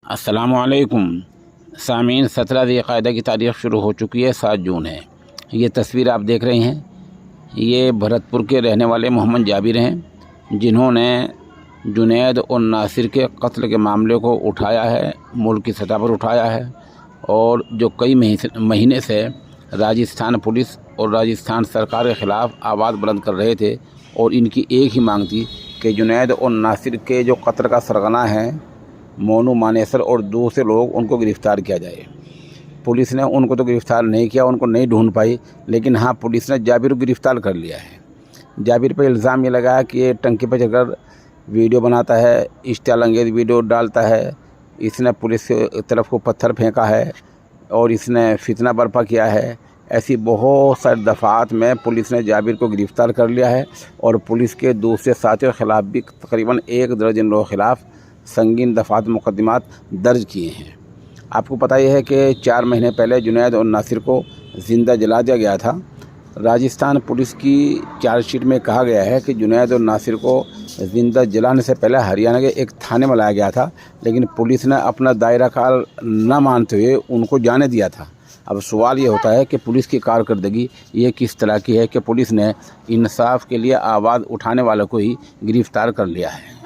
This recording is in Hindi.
अस्सलामुअलैकुम सामीन। 17 ज़िलक़ादा की तारीख़ शुरू हो चुकी है, 7 जून है। ये तस्वीर आप देख रहे हैं, ये भरतपुर के रहने वाले मोहम्मद जाबिर हैं, जिन्होंने जुनैद और नासिर के कत्ल के मामले को उठाया है, मुल्क की सतह पर उठाया है। और जो कई महीने से राजस्थान पुलिस और राजस्थान सरकार के ख़िलाफ़ आवाज़ बुलंद कर रहे थे और इनकी एक ही मांग थी कि जुनैद और नासिर के जो कत्ल का सरगना है मोनू मानेसर और दूसरे लोग, उनको गिरफ़्तार किया जाए। पुलिस ने उनको तो गिरफ़्तार नहीं किया, उनको नहीं ढूंढ पाई, लेकिन हाँ, पुलिस ने जाबिर को गिरफ़्तार कर लिया है। जाबिर पर इल्ज़ाम ये लगाया कि ये टंकी पर चढ़कर वीडियो बनाता है, इश्तियाल अंगेज़ वीडियो डालता है, इसने पुलिस की तरफ को पत्थर फेंका है और इसने फितना बर्पा किया है। ऐसी बहुत सारे दफ़ात में पुलिस ने जाबिर को गिरफ़्तार कर लिया है और पुलिस के दूसरे साथियों के ख़िलाफ़ भी तकरीबन 1 दर्जन लोगों के ख़िलाफ़ संगीन दफ़ात मुकदमात दर्ज किए हैं। आपको पता ही है कि 4 महीने पहले जुनैद और नासिर को ज़िंदा जला दिया गया था। राजस्थान पुलिस की चार्जशीट में कहा गया है कि जुनैद और नासिर को ज़िंदा जलाने से पहले हरियाणा के एक थाने में लाया गया था, लेकिन पुलिस ने अपना दायरा कार न मानते हुए उनको जाने दिया था। अब सवाल ये होता है कि पुलिस की कारकर्दगी ये किस तरह की है कि पुलिस ने इंसाफ के लिए आवाज़ उठाने वालों को ही गिरफ़्तार कर लिया है।